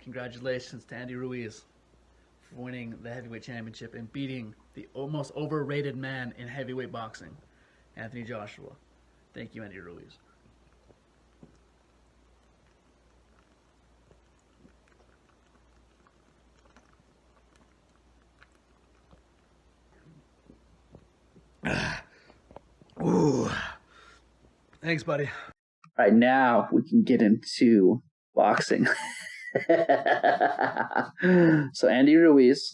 Congratulations to Andy Ruiz for winning the heavyweight championship and beating the most overrated man in heavyweight boxing, Anthony Joshua. Thank you, Andy Ruiz. Ooh. Thanks, buddy. All right, now we can get into boxing. So Andy Ruiz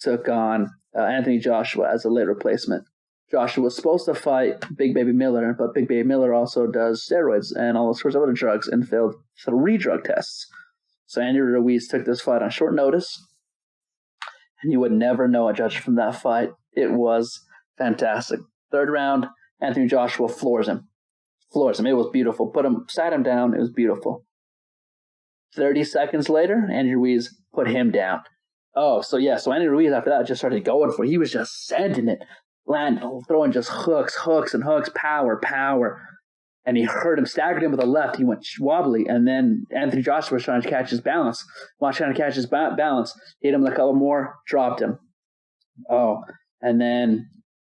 took on Anthony Joshua as a late replacement. Joshua was supposed to fight Big Baby Miller, but Big Baby Miller also does steroids and all sorts of other drugs and failed 3 drug tests. So Andy Ruiz took this fight on short notice, and you would never know a judge from that fight. It was fantastic. 3rd round, Anthony Joshua floors him. It was beautiful. Sat him down. It was beautiful. 30 seconds later, Andy Ruiz put him down. So Andy Ruiz after that just started going for it. He was just sending it, throwing just hooks, power. And he hurt him, staggered him with a left. He went wobbly, and then Anthony Joshua was trying to catch his balance. Hit him a couple more, dropped him. And then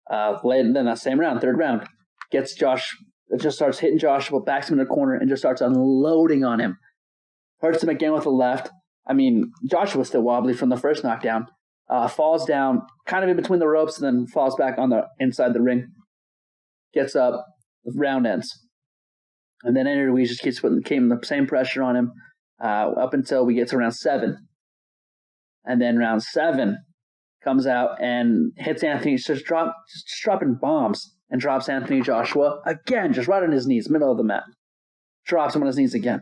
that same round, 3rd round, just starts hitting Joshua, backs him in the corner, and just starts unloading on him. Hurts him again with the left. I mean, Joshua's still wobbly from the first knockdown. Falls down, kind of in between the ropes, and then falls back on the inside the ring. Gets up, the round ends. And then Andy Ruiz just keeps putting the same pressure on him up until we get to round 7. And then round 7 comes out and hits Anthony, just dropping bombs, and drops Anthony Joshua again, just right on his knees, middle of the mat. Drops him on his knees again.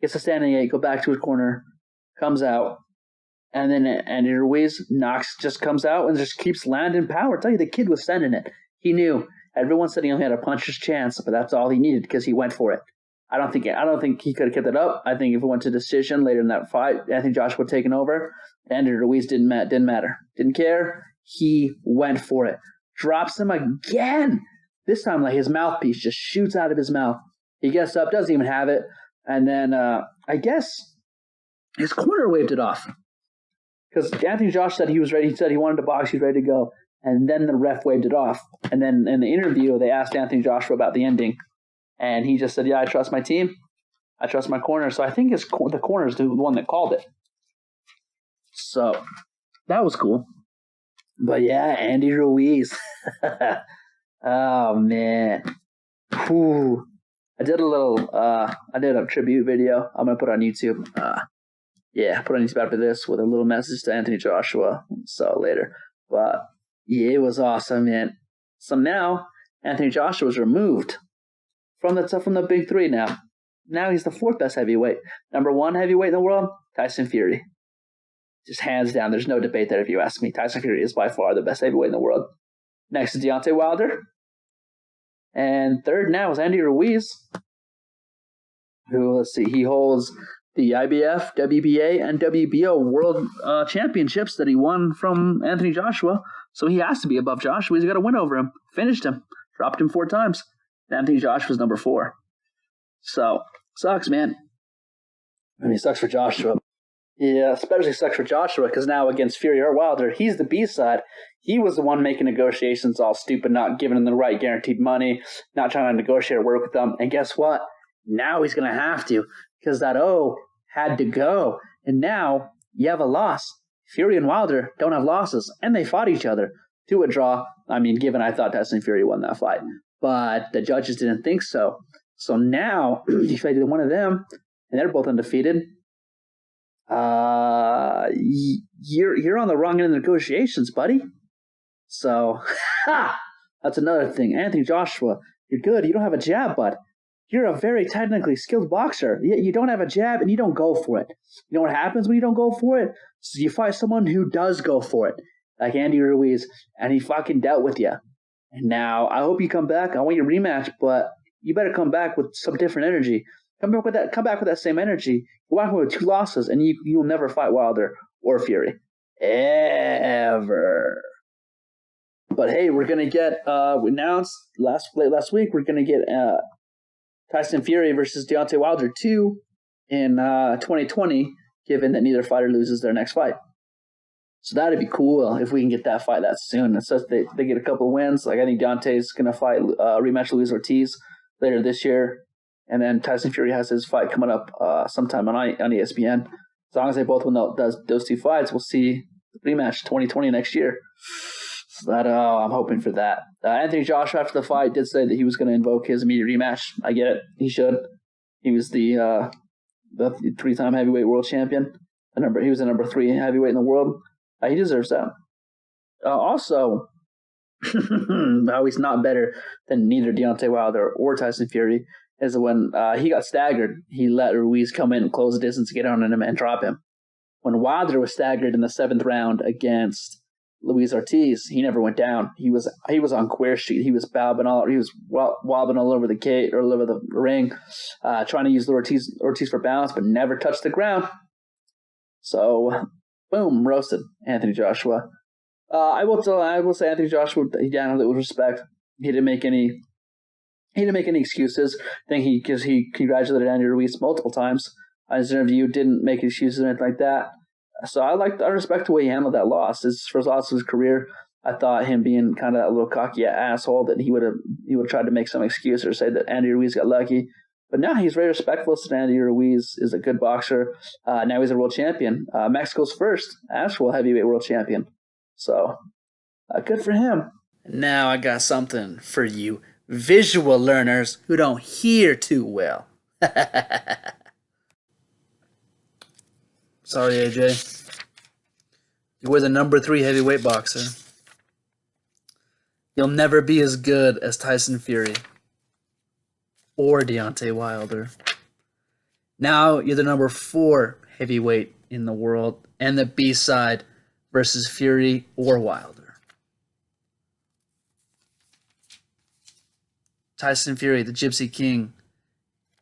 Gets a standing 8, go back to his corner, comes out, and then Andy Ruiz just comes out and just keeps landing power. I tell you, the kid was sending it. He knew. Everyone said he only had a puncher's chance, but that's all he needed because he went for it. I don't think he could have kept it up. I think if it went to decision later in that fight, Anthony Joshua taken over. Andy Ruiz didn't matter. Didn't care. He went for it. Drops him again. This time, like, his mouthpiece just shoots out of his mouth. He gets up, doesn't even have it. And then I guess his corner waved it off. Because Anthony Joshua said he was ready. He said he wanted to box. He's ready to go. And then the ref waved it off. And then in the interview, they asked Anthony Joshua about the ending. And he just said, yeah, I trust my team. I trust my corner. So I think the corner is the one that called it. So that was cool. But yeah, Andy Ruiz. Oh, man. Whew. I did a tribute video. I'm going to put on YouTube. Put on YouTube after this with a little message to Anthony Joshua. So later. But yeah, it was awesome, man. So now Anthony Joshua was removed from the big 3 now. Now he's the 4th best heavyweight. Number 1 heavyweight in the world, Tyson Fury. Just hands down. There's no debate there if you ask me. Tyson Fury is by far the best heavyweight in the world. Next is Deontay Wilder. And 3rd now is Andy Ruiz, who, he holds the IBF, WBA, and WBO world championships that he won from Anthony Joshua. So he has to be above Joshua. He's got to win over him. Finished him. Dropped him 4 times. Anthony Joshua's number 4. So, sucks, man. I mean, it sucks for Joshua. Yeah, especially sucks for Joshua because now against Fury or Wilder, he's the B-side. He was the one making negotiations all stupid, not giving them the right guaranteed money, not trying to negotiate or work with them. And guess what? Now he's going to have to because that O had to go. And now you have a loss. Fury and Wilder don't have losses, and they fought each other to a draw. I mean, given I thought Tyson Fury won that fight, but the judges didn't think so. So now you fight one of them, and they're both undefeated. You're on the wrong end of the negotiations, buddy. So that's another thing. Anthony Joshua, you're good. You don't have a jab, bud. You're a very technically skilled boxer. Yet you don't have a jab and you don't go for it. You know what happens when you don't go for it? So you fight someone who does go for it, like Andy Ruiz, and he fucking dealt with you. And now I hope you come back. I want your rematch, but you better come back with some different energy. Come back with that same energy. You walk away with 2 losses, and you'll never fight Wilder or Fury. Ever. But hey, we're gonna get we announced last week we're gonna get Tyson Fury versus Deontay Wilder 2 in 2020. given that neither fighter loses their next fight. So that'd be cool if we can get that fight that soon. It's just they get a couple of wins. Like I think Deontay's going to fight rematch Luis Ortiz later this year. And then Tyson Fury has his fight coming up sometime on ESPN. As long as they both win those two fights, we'll see the rematch 2020 next year. So that I'm hoping for that. Anthony Joshua after the fight did say that he was going to invoke his immediate rematch. I get it. He should. He was the 3-time heavyweight world champion. He was the number 3 heavyweight in the world. He deserves that. Also, how he's not better than neither Deontay Wilder or Tyson Fury is when he got staggered. He let Ruiz come in and close the distance to get on him and drop him. When Wilder was staggered in the 7th round against Luis Ortiz, he never went down. He was on Queer Street. He was wobbling all over the gate or all over the ring, trying to use the Ortiz for balance, but never touched the ground. So, boom, roasted Anthony Joshua. I will say Anthony Joshua, he handled it with respect. He didn't make any excuses. I think he congratulated Andy Ruiz multiple times on his interview. Didn't make excuses or anything like that. So I respect the way he handled that loss. His first loss of his career. I thought him being kind of a little cocky asshole that he would have tried to make some excuse or say that Andy Ruiz got lucky. But now he's very respectful. So Andy Ruiz is a good boxer. Now he's a world champion. Mexico's first actual heavyweight world champion. So good for him. Now I got something for you visual learners who don't hear too well. Sorry, AJ. You were the number 3 heavyweight boxer. You'll never be as good as Tyson Fury or Deontay Wilder. Now you're the number 4 heavyweight in the world and the B-side versus Fury or Wilder. Tyson Fury, the Gypsy King,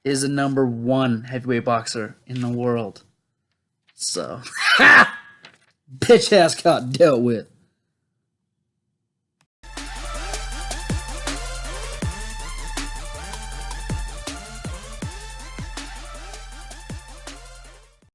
is the number 1 heavyweight boxer in the world. So, bitch ass got dealt with.